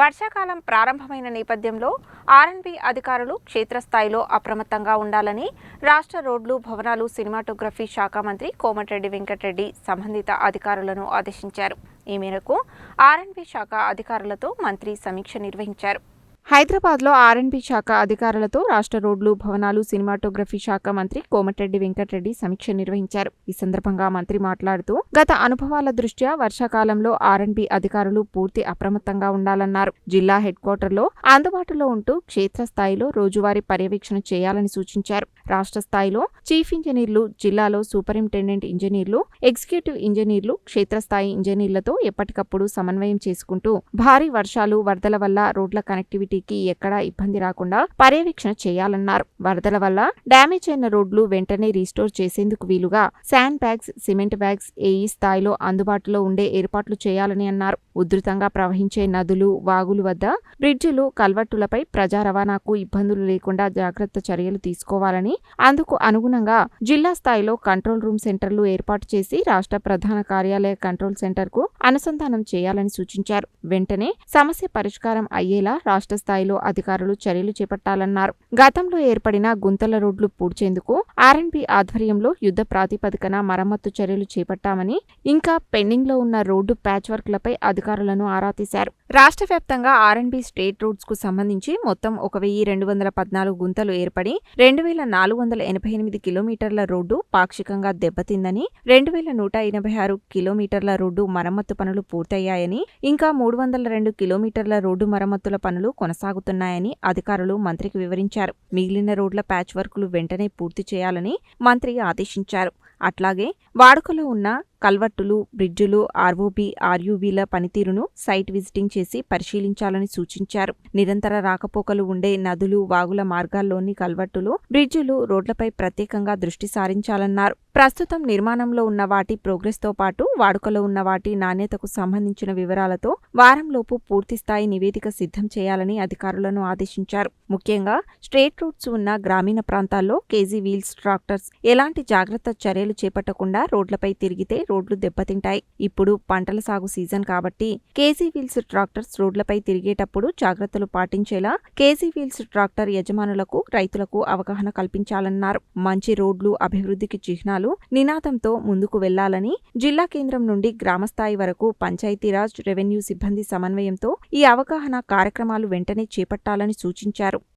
వర్షాకాలం ప్రారంభమైన నేపథ్యంలో ఆర్ఎండ్బీ అధికారులు క్షేత్రస్థాయిలో అప్రమత్తంగా ఉండాలని రాష్ట్ర రోడ్లు, భవనాలు, సినిమాటోగ్రఫీ శాఖ మంత్రి కోమటిరెడ్డి వెంకటరెడ్డి సంబంధిత అధికారులను ఆదేశించారు. ఈ మేరకు ఆర్ఎండ్బీ శాఖ అధికారులతో మంత్రి సమీక్ష నిర్వహించారు. హైదరాబాద్లో ఆర్ఎండ్బీ శాఖ అధికారులతో రాష్ట్ర రోడ్లు, భవనాలు, సినిమాటోగ్రఫీ శాఖ మంత్రి కోమటిరెడ్డి వెంకటరెడ్డి సమీక్ష నిర్వహించారు. ఈ సందర్భంగా మంత్రి మాట్లాడుతూ గత అనుభవాల దృష్ట్యా వర్షాకాలంలో ఆర్ఎండ్బీ అధికారులు పూర్తి అప్రమత్తంగా ఉండాలన్నారు. జిల్లా హెడ్ క్వార్టర్లో అందుబాటులో ఉంటూ క్షేత్రస్థాయిలో రోజువారీ పర్యవేక్షణ చేయాలని సూచించారు. రాష్ట్ర స్థాయిలో చీఫ్ ఇంజనీర్లు, జిల్లాలో సూపరింటెండెంట్ ఇంజనీర్లు, ఎగ్జిక్యూటివ్ ఇంజనీర్లు, క్షేత్రస్థాయి ఇంజనీర్లతో ఎప్పటికప్పుడు సమన్వయం చేసుకుంటూ భారీ వర్షాలు, వరదల వల్ల రోడ్ల కనెక్టివిటీకి ఎక్కడా ఇబ్బంది రాకుండా పర్యవేక్షణ చేయాలన్నారు. వరదల వల్ల డ్యామేజ్ అయిన రోడ్లు వెంటనే రీస్టోర్ చేసేందుకు వీలుగా sand bags, cement bags AE స్థాయిలో అందుబాటులో ఉండే ఏర్పాట్లు చేయాలని అన్నారు. ఉధృతంగా ప్రవహించే నదులు, వాగులు వద్ద బ్రిడ్జిలు, కల్వర్టులపై ప్రజా రవాణాకు ఇబ్బందులు లేకుండా జాగ్రత్త చర్యలు తీసుకోవాలని, అందుకు అనుగుణంగా జిల్లా స్థాయిలో కంట్రోల్ రూమ్ సెంటర్లు ఏర్పాటు చేసి రాష్ట్ర ప్రధాన కార్యాలయ కంట్రోల్ సెంటర్కు అనుసంధానం చేయాలని సూచించారు. వెంటనే సమస్య పరిష్కారం అయ్యేలా రాష్ట్ర స్థాయిలో అధికారులు చర్యలు చేపట్టాలన్నారు. గతంలో ఏర్పడిన గుంతల రోడ్లు పూడ్చేందుకు ఆర్ఎండ్బీ ఆధ్వర్యంలో యుద్ధ ప్రాతిపదికన మరమ్మత్తు చర్యలు చేపట్టామని, ఇంకా పెండింగ్లో ఉన్న రోడ్డు ప్యాచ్ వర్క్లపై అధికారులను ఆరా తీశారు. రాష్ట్ర వ్యాప్తంగా ఆర్ఎండ్బీ స్టేట్ రోడ్స్ కు సంబంధించి మొత్తం 1214 గుంతలు ఏర్పడి 2488 కిలోమీటర్ల రోడ్డు పాక్షికంగా దెబ్బతిందని, 2186 కిలోమీటర్ల రోడ్డు మరమ్మత్తు పనులు పూర్తయ్యాయని, ఇంకా 302 కిలోమీటర్ల రోడ్డు మరమ్మతుల పనులు కొనసాగుతున్నాయని అధికారులు మంత్రికి వివరించారు. మిగిలిన రోడ్ల ప్యాచ్ వర్కులు వెంటనే పూర్తి చేయాలని మంత్రి ఆదేశించారు. అట్లాగే వాడుకలో ఉన్న కల్వర్టులు, బ్రిడ్జిలు, ఆర్ఓబీ, ఆర్యూబీల పనితీరును సైట్ విజిటింగ్ చేసి పరిశీలించాలని సూచించారు. నిరంతర రాకపోకలు ఉండే నదులు, వాగుల మార్గాల్లోని కల్వర్టులు, బ్రిడ్జిలు, రోడ్లపై ప్రత్యేకంగా దృష్టి సారించాలన్నారు. ప్రస్తుతం నిర్మాణంలో ఉన్న వాటి ప్రోగ్రెస్తో పాటు వాడుకలో ఉన్న వాటి నాణ్యతకు సంబంధించిన వివరాలతో వారంలోపు పూర్తిస్థాయి నివేదిక సిద్ధం చేయాలని అధికారులను ఆదేశించారు. ముఖ్యంగా స్ట్రేట్ రోడ్స్ ఉన్న గ్రామీణ ప్రాంతాల్లో కేజీ వీల్స్ ట్రాక్టర్స్ ఎలాంటి జాగ్రత్త చర్యలు చేపట్టకుండా రోడ్లపై తిరిగితే రోడ్లు దెబ్బతింటాయి. ఇప్పుడు పంటల సాగు సీజన్ కాబట్టి కేజీ వీల్స్ ట్రాక్టర్స్ రోడ్లపై తిరిగేటప్పుడు జాగ్రత్తలు పాటించేలా కేజీ వీల్స్ ట్రాక్టర్ యజమానులకు, రైతులకు అవగాహన కల్పించాలన్నారు. మంచి రోడ్లు అభివృద్ధికి చిహ్నాలు నినాదంతో ముందుకు వెళ్లాలని, జిల్లా కేంద్రం నుండి గ్రామస్థాయి వరకు పంచాయతీరాజ్, రెవెన్యూ సిబ్బంది సమన్వయంతో ఈ అవగాహన కార్యక్రమాలు వెంటనే చేపట్టాలని సూచించారు.